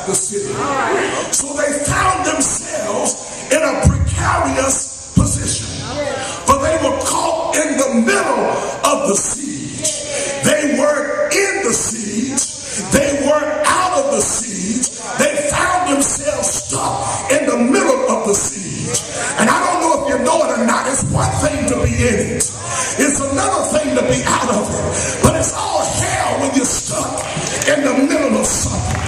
left the city. So they found themselves in a precarious position. For they were caught in the middle of the siege. They weren't in the siege. They weren't out of the siege. They found themselves stuck in the middle of the siege. And I don't know if you know it or not. It's one thing to be in it. It's another thing to be out of it. But it's all hell when you're stuck in the middle of something.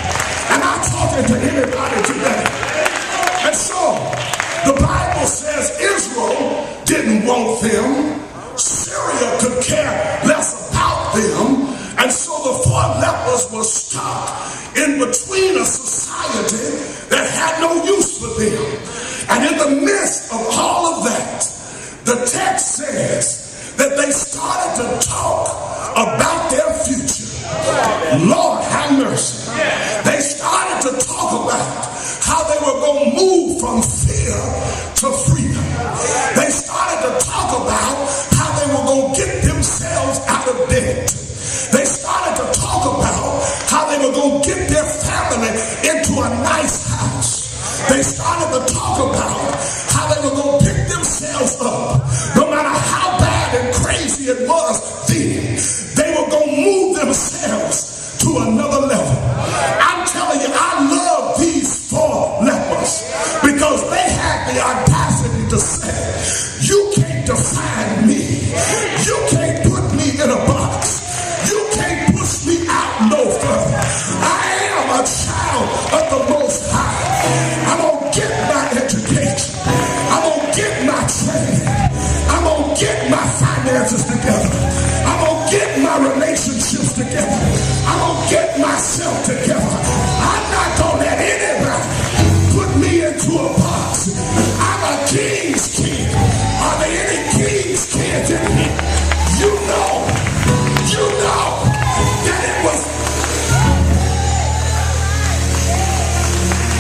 And I'm talking to anybody today. And so the Bible says Israel didn't want them. Syria could care less about them. And so the four lepers were stuck in between a society that had no use for them. And in the midst of all of that, the text says that they started to talk about their future. Lord have mercy. They started to talk about how they were going to move from fear to freedom. They started to talk about how they were going to get themselves out of debt. They started to talk about how they were going to get their family into a nice house. They started to talk about how they were going to pick themselves up. No matter how bad and crazy it was then, they were going to move themselves to another level. I'm telling you, I love these four lepers because they had the audacity to say, you can't define me. You can't put me in a box. You can't push me out no further. I am a child of the Most High. I'm going to get my education. I'm going to get my training. I'm going to get my finances together. I'm going to get my relationships together. I'm going to get myself together. I'm not going to let anybody put me into a box. I'm a king's kid. Are there any king's kids in here? You know that it was.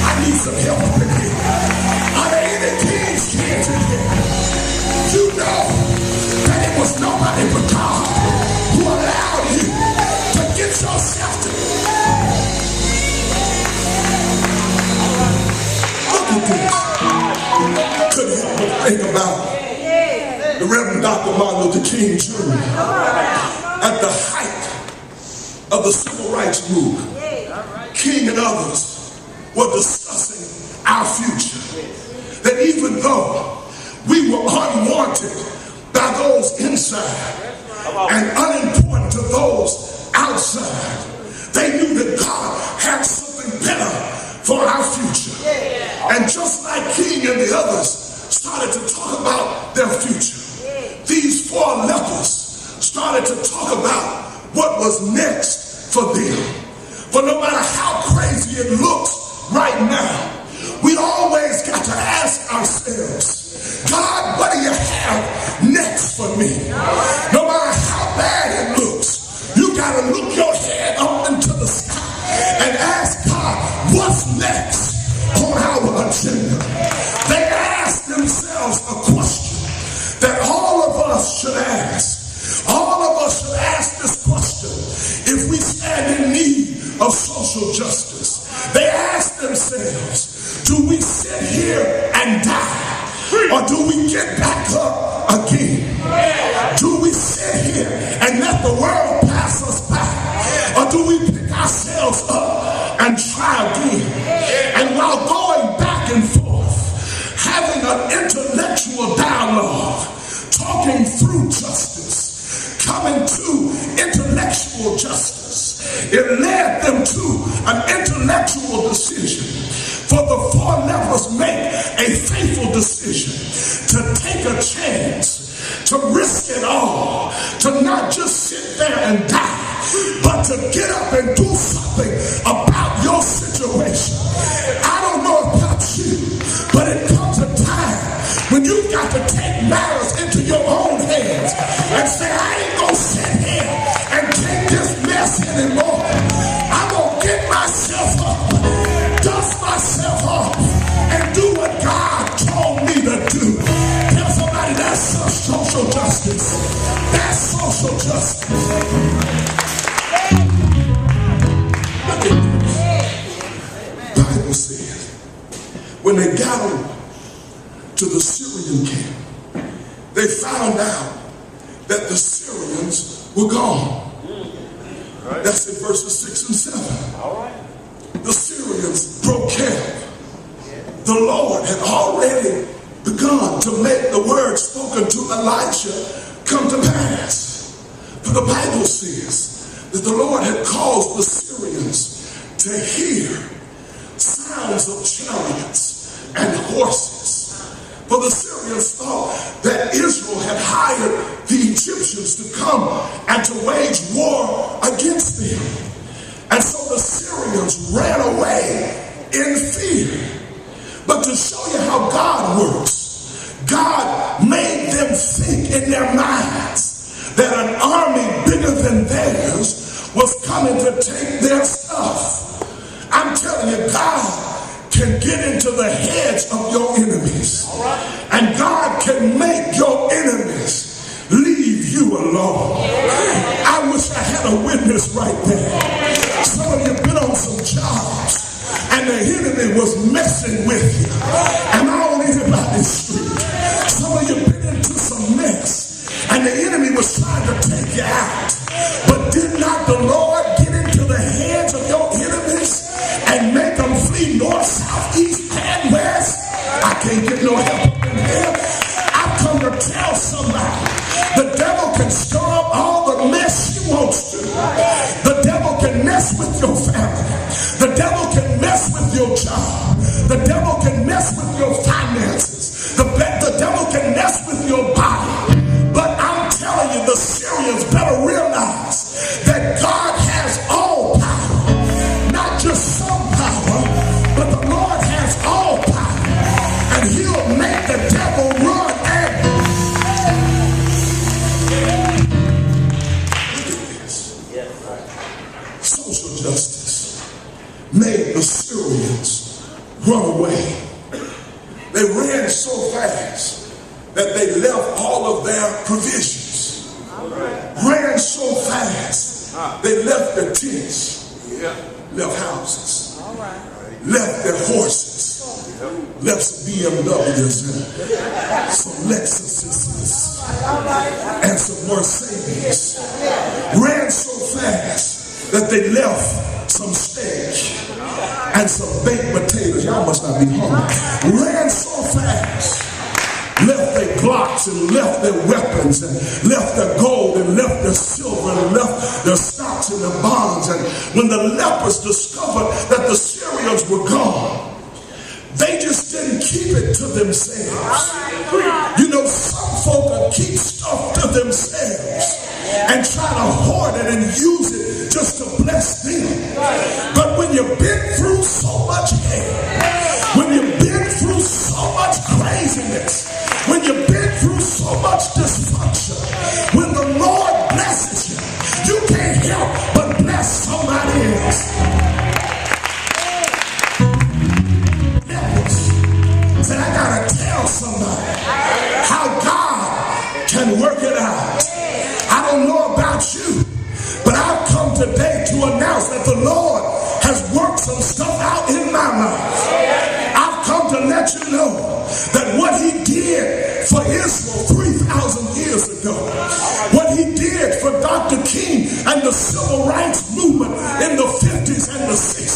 I need some help up in here. Are there any king's kids in here? You know that it was nobody but God who allowed you to get yourself to. Look at this. Couldn't help but think about the Reverend Dr. Martin Luther King Jr. At the height of the civil rights movement. King and others were discussing our future. That even though we were unwanted by those inside and unimportant to those outside, they knew that God had something better for our future. And just like King and the others started to talk about their future, these four lepers started to talk about what was next for them. For no matter how crazy it looks right now, we always got to ask ourselves, God, what do you have next for me? No matter how bad it looks, you got to look your head up into the sky and ask God, what's next on our agenda? They asked themselves a question that all of us should ask. All of us should ask this question if we stand in need of social justice. They ask themselves, do we sit here and die? Or do we get back up again? Do we sit here and let the world pass us by? Or do we pick ourselves up and try again? And while going back and forth, having an intellectual dialogue, talking through justice, coming to intellectual justice, it led them to an intellectual decision. For the four lepers make a faithful decision to take a chance, to risk it all, to not just sit there and die, but to get up and do something about your situation. I don't know about you, but it comes a time when you've got to take matters into your own hands and say, I ain't gonna sit here and take this mess anymore. I'm gonna get myself up, dust myself off, and do what God told me to do. Tell somebody that's social justice. That's social justice. Look at this. Bible says, when they got over to the Syrian camp, they found out that the Syrians were gone. That's in verses 6 and 7. The Syrians broke camp. The Lord had already begun to make the word spoken to Elisha come to pass. For the Bible says that the Lord had caused the Syrians to hear sounds of chariots and horses. For the Syrians thought that Israel had hired the Egyptians to come and to wage war against them. And so the Syrians ran away in fear. But to show you how God works, God made them think in their minds that an army bigger than theirs was coming to take their stuff. I'm telling you, God can get into the heads of your enemies. And God can make your enemies leave you alone. I wish I had a witness right there. Some of you have been on some jobs and the enemy was messing with you. Am I on anybody's street? Some of you have been into some mess and the enemy was trying to take you out. But did not the Lord get into the heads of your enemies and make them flee north, south, east, and west? I can't get no help in here. I've come to tell somebody, the devil can stir up all the mess he wants to. The devil can mess with your family. The devil can mess with your job. The devil can mess with your finances. The devil can mess with your body. But I'm telling you, the Syrians better realize that God has all power. Not just some power, but the Lord has all power. And he'll make the devil run and look at this. Social justice made the Syrians run away. They ran so fast that they left all of their provisions. Ran so fast they left their tents, left houses, left their horses, left some BMWs and some Lexuses and some Mercedes. Ran so fast that they left some steak and some baked potatoes. Y'all must not be hungry. Ran so fast, left their Glocks and left their weapons and left their gold and left their silver and left their stocks and their bonds. And when the lepers discovered that the Syrians were gone, they just didn't keep it to themselves. You know, some folk will keep stuff to themselves and try to hoard it and use it just to bless them. But when you've been through so much hell, when you've been through so much craziness, when you've been through so much dysfunction, when the Lord blesses you, you can't help but bless somebody else. Said, I gotta tell somebody how God can work it out. I don't know about you, but I've come today to announce that the Lord has worked some stuff out in my life. I've come to let you know that what he did for Israel 3,000 years ago, what he did for Dr. King and the civil rights movement in the 50s and the 60s,